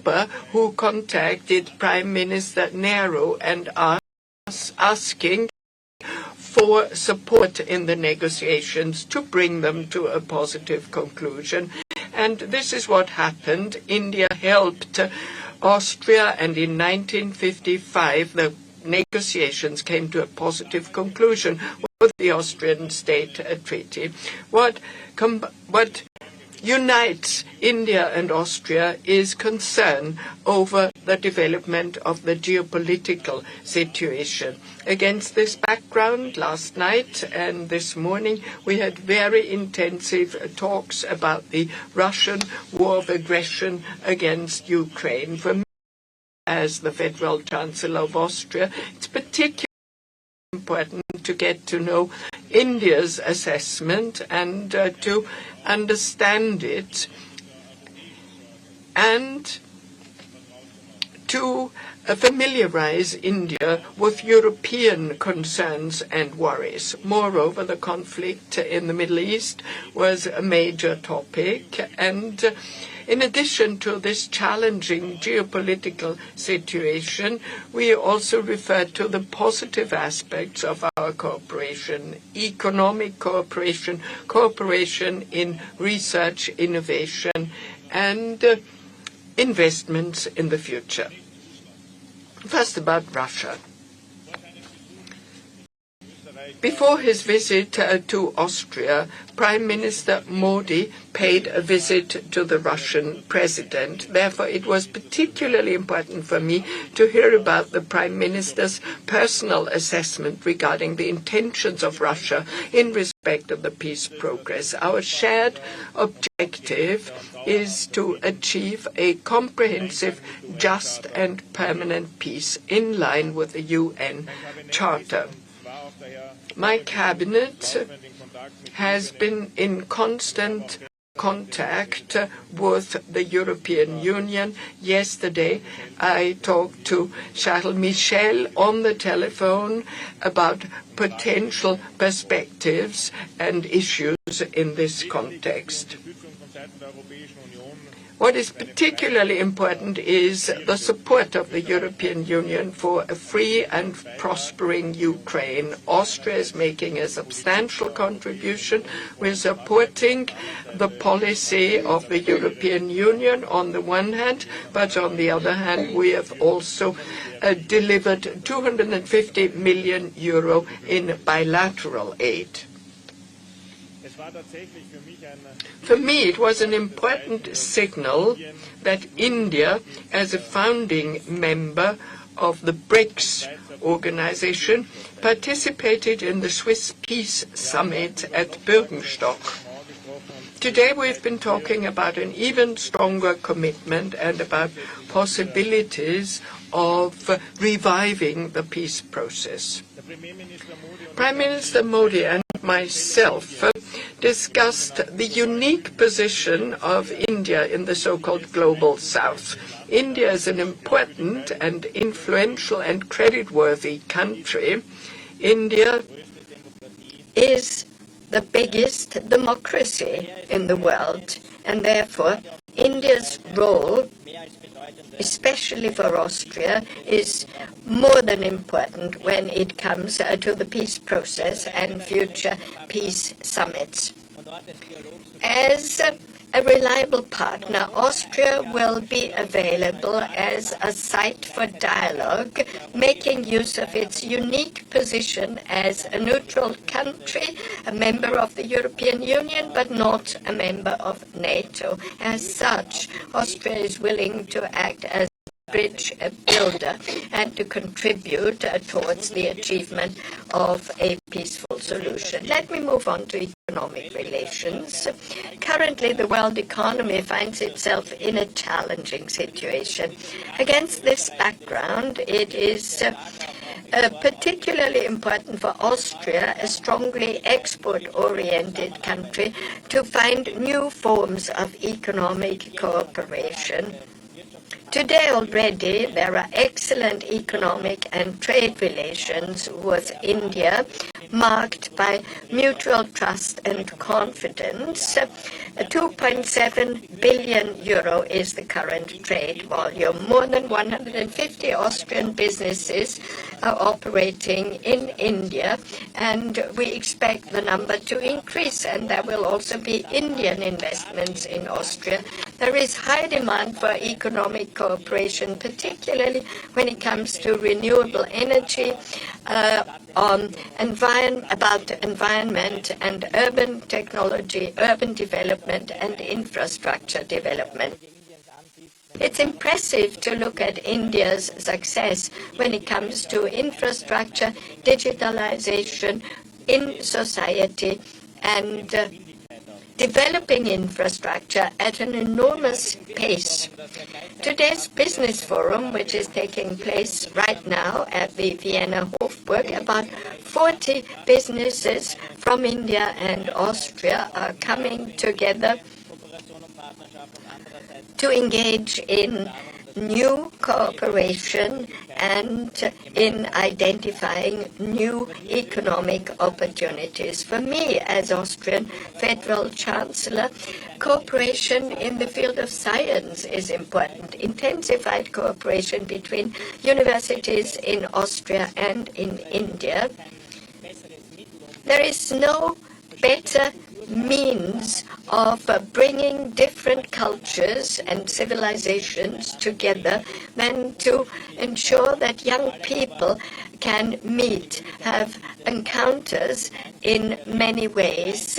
October who contacted Prime Minister Nehru and us asking for support in the negotiations to bring them to a positive conclusion. And this is what happened. India helped Austria, and in 1955 the negotiations came to a positive conclusion with the Austrian State Treaty. What unites India and Austria is concern over the development of the geopolitical situation. Against this background, last night and this morning, we had very intensive talks about the Russian war of aggression against Ukraine. For me, as the Federal Chancellor of Austria, it's particularly important to get to know India's assessment and to understand it, and to familiarize India with European concerns and worries. Moreover, the conflict in the Middle East was a major topic, and in addition to this challenging geopolitical situation, we also referred to the positive aspects of our cooperation: economic cooperation, cooperation in research, innovation, and investments in the future. First, about Russia. Before his visit to Austria, Prime Minister Modi paid a visit to the Russian president. Therefore, it was particularly important for me to hear about the Prime Minister's personal assessment regarding the intentions of Russia in respect of the peace progress. Our shared objective is to achieve a comprehensive, just and permanent peace in line with the UN Charter. My cabinet has been in constant contact with the European Union. Yesterday, I talked to Charles Michel on the telephone about potential perspectives and issues in this context. What is particularly important is the support of the European Union for a free and prospering Ukraine. Austria is making a substantial contribution. We're supporting the policy of the European Union on the one hand, but on the other hand, we have also delivered 250 million euro in bilateral aid. For me, it was an important signal that India, as a founding member of the BRICS organization, participated in the Swiss Peace Summit at Bürgenstock. Today we've been talking about an even stronger commitment and about possibilities of reviving the peace process. Prime Minister Modi and myself discussed the unique position of India in the so-called Global South. India is an important and influential and creditworthy country. India is the biggest democracy in the world, and therefore India's role, especially for Austria, is more than important when it comes to the peace process and future peace summits. As a reliable partner, Austria will be available as a site for dialogue, making use of its unique position as a neutral country, a member of the European Union, but not a member of NATO. As such, Austria is willing to act as bridge builder and to contribute towards the achievement of a peaceful solution. Let me move on to economic relations. Currently, the world economy finds itself in a challenging situation. Against this background, it is particularly important for Austria, a strongly export-oriented country, to find new forms of economic cooperation. Today already there are excellent economic and trade relations with India, marked by mutual trust and confidence. 2.7 billion euro is the current trade volume. More than 150 Austrian businesses are operating in India, and we expect the number to increase, and there will also be Indian investments in Austria. There is high demand for economic cooperation, particularly when it comes to renewable energy, about the environment and urban technology, urban development and infrastructure development. It's impressive to look at India's success when it comes to infrastructure, digitalization in society, and developing infrastructure at an enormous pace. Today's business forum, which is taking place right now at the Vienna Hofburg, about 40 businesses from India and Austria are coming together to engage in new cooperation and in identifying new economic opportunities. For me, as Austrian Federal Chancellor, cooperation in the field of science is important. Intensified cooperation between universities in Austria and in India. There is no better means of bringing different cultures and civilizations together than to ensure that young people can meet, have encounters in many ways.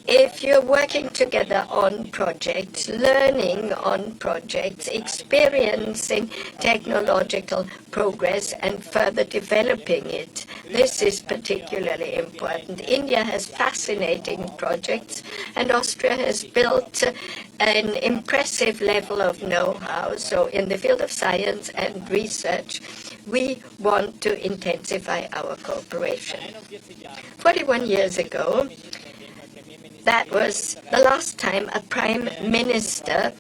If you're working together on projects, learning on projects, experiencing technological progress and further developing it, this is particularly important. India has fascinating projects, and Austria has built an impressive level of know-how. So in the field of science and research, we want to intensify our cooperation. 41 years ago, that was the last time a Prime Minister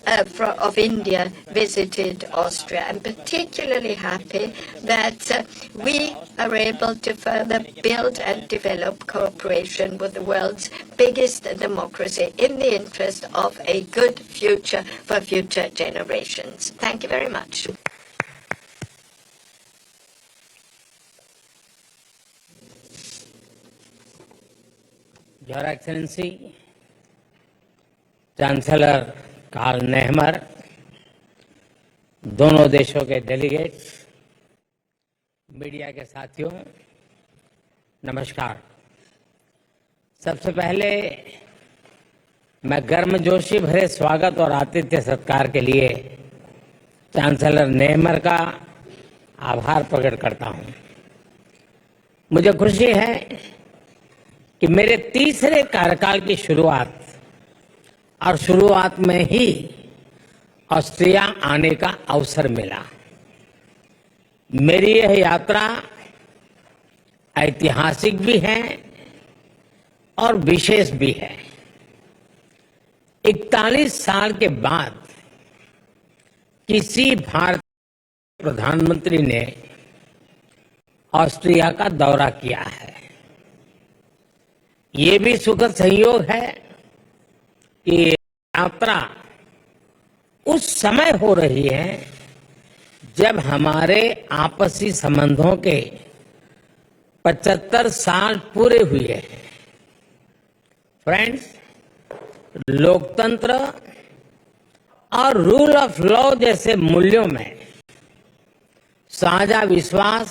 of India visited Austria. I'm particularly happy that we are able to further build and develop cooperation with the world's biggest democracy in the interest of a good future for future generations. Thank you very much. Your Excellency, chancellor Karl Nehammer, दोनों देशों के delegates, media के साथियों, नमस्कार। सबसे पहले मैं गर्मजोशी भरे स्वागत और आतिथ्य सत्कार के लिए चांसलर नेहमर का आभार प्रकट करता हूं। मुझे खुशी है कि मेरे तीसरे कार्यकाल की शुरुआत में ही ऑस्ट्रिया आने का अवसर मिला। मेरी यह यात्रा ऐतिहासिक भी है और विशेष भी है। 41 साल के बाद किसी भारतीय प्रधानमंत्री ने ऑस्ट्रिया का दौरा किया है। ये भी सुखद संयोग है कि यात्रा उस समय हो रही है जब हमारे आपसी संबंधों के 75 साल पूरे हुए हैं। फ्रेंड्स, लोकतंत्र और रूल ऑफ लॉ जैसे मूल्यों में साझा विश्वास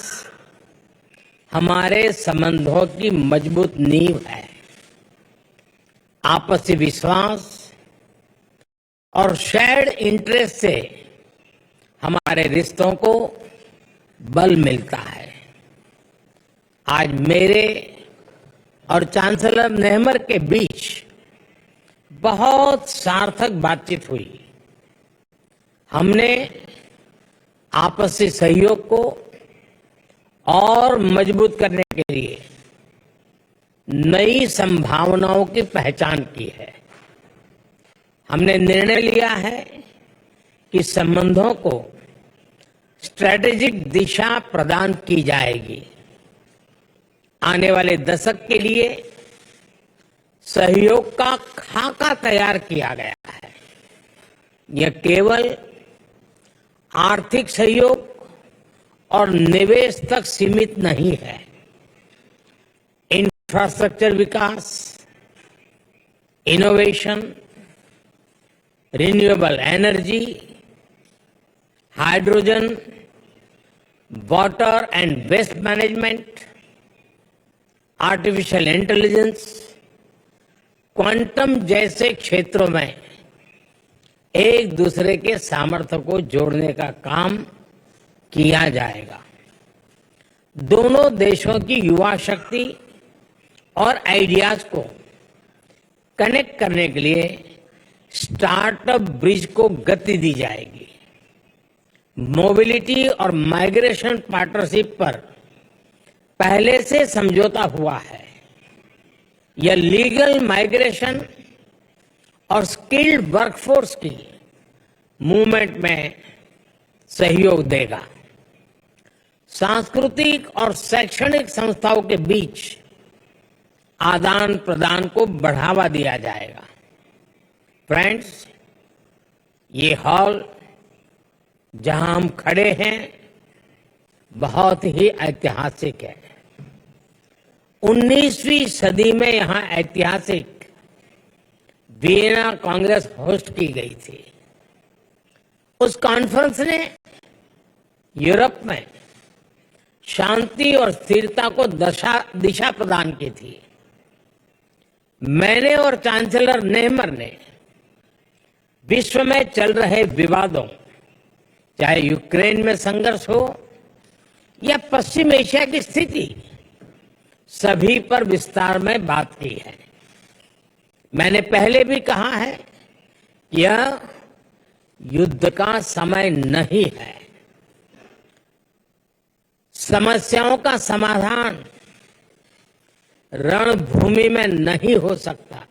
हमारे संबंधों की मजबूत नींव है। आपसी विश्वास और शेयर्ड इंटरेस्ट से हमारे रिश्तों को बल मिलता है। आज मेरे और चांसलर नेहमर के बीच बहुत सार्थक बातचीत हुई। हमने आपसी सहयोग को और मजबूत करने के लिए नई संभावनाओं की पहचान की है। हमने निर्णय लिया है कि संबंधों को स्ट्रैटेजिक दिशा प्रदान की जाएगी। आने वाले दशक के लिए सहयोग का खाका तैयार किया गया है। यह केवल आर्थिक सहयोग और निवेश तक सीमित नहीं है। इंफ्रास्ट्रक्चर विकास, innovation, renewable energy, hydrogen, water and waste management, artificial intelligence, quantum जैसे क्षेत्रों में एक दूसरे के सामर्थ्य को जोड़ने का काम किया जाएगा। दोनों देशों की युवा शक्ति और आइडियाज को कनेक्ट करने के लिए स्टार्टअप ब्रिज को गति दी जाएगी। मोबिलिटी और माइग्रेशन पार्टनरशिप पर पहले से समझौता हुआ है। यह लीगल माइग्रेशन और स्किल्ड वर्कफोर्स की मूवमेंट में सहयोग देगा। सांस्कृतिक और शैक्षणिक संस्थाओं के बीच आदान प्रदान को बढ़ावा दिया जाएगा। फ्रेंड्स, ये हॉल जहां हम खड़े हैं बहुत ही ऐतिहासिक है। 19वीं सदी में यहां ऐतिहासिक वियना कांग्रेस होस्ट की गई थी। उस कॉन्फ्रेंस ने यूरोप में शांति और स्थिरता को दिशा प्रदान की थी। मैंने और चांसलर नेहमर ने विश्व में चल रहे विवादों, चाहे यूक्रेन में संघर्ष हो या पश्चिम एशिया की स्थिति, सभी पर विस्तार में बात की है। मैंने पहले भी कहा है कि यह युद्ध का समय नहीं है। समस्याओं का समाधान रणभूमि में नहीं हो सकता।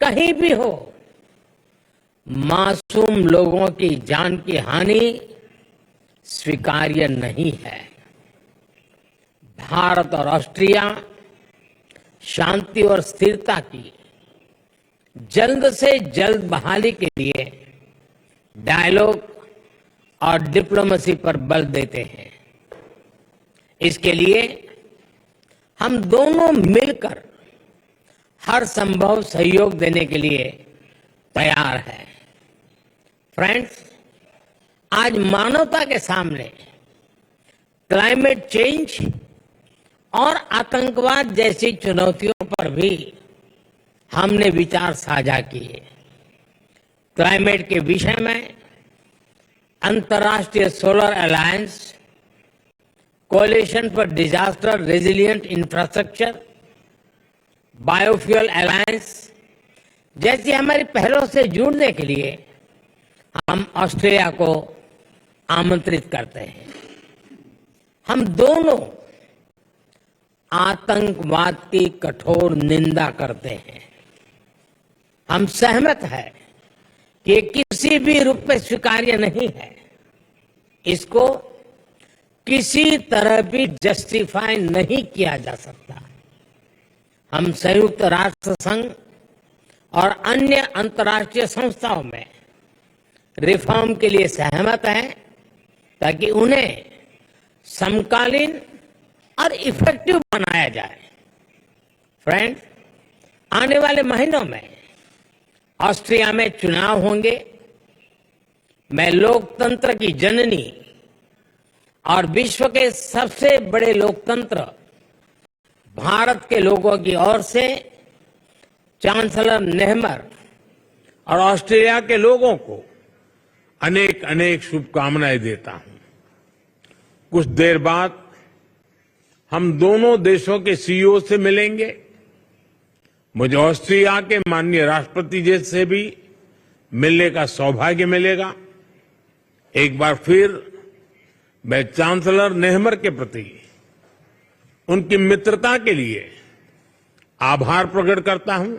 कहीं भी हो, मासूम लोगों की जान की हानि स्वीकार्य नहीं है। भारत और ऑस्ट्रिया शांति और स्थिरता की जल्द से जल्द बहाली के लिए डायलॉग और डिप्लोमेसी पर बल देते हैं। इसके लिए हम दोनों मिलकर हर संभव सहयोग देने के लिए तैयार हैं। फ्रेंड्स, आज मानवता के सामने क्लाइमेट चेंज और आतंकवाद जैसी चुनौतियों पर भी हमने विचार साझा किए। क्लाइमेट के विषय में अंतर्राष्ट्रीय solar alliance, कोalition for disaster resilient infrastructure, biofuel alliance जैसी हमारी पहलों से जुड़ने के लिए हम ऑस्ट्रेलिया को आमंत्रित करते हैं। हम दोनों आतंकवाद की कठोर निंदा करते हैं। हम सहमत हैं कि ये किसी भी रूप में स्वीकार्य नहीं है। इसको किसी तरह भी जस्टिफाई नहीं किया जा सकता। हम संयुक्त राष्ट्र संघ और अन्य अंतर्राष्ट्रीय संस्थाओं में रिफॉर्म के लिए सहमत हैं ताकि उन्हें समकालीन और इफेक्टिव बनाया जाए। फ्रेंड्स, आने वाले महीनों में ऑस्ट्रिया में चुनाव होंगे। मैं लोकतंत्र की जननी और विश्व के सबसे बड़े लोकतंत्र भारत के लोगों की ओर से चांसलर नेहमर और ऑस्ट्रेलिया के लोगों को अनेक अनेक शुभकामनाएं देता हूं। कुछ देर बाद हम दोनों देशों के सीईओ से मिलेंगे। मुझे ऑस्ट्रिया के माननीय राष्ट्रपति जी से भी मिलने का सौभाग्य मिलेगा। एक बार फिर मैं चांसलर नेहमर के प्रति उनकी मित्रता के लिए आभार प्रकट करता हूं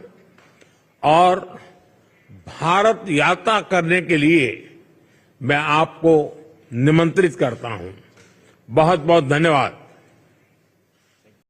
और भारत यात्रा करने के लिए मैं आपको निमंत्रित करता हूं। बहुत बहुत धन्यवाद।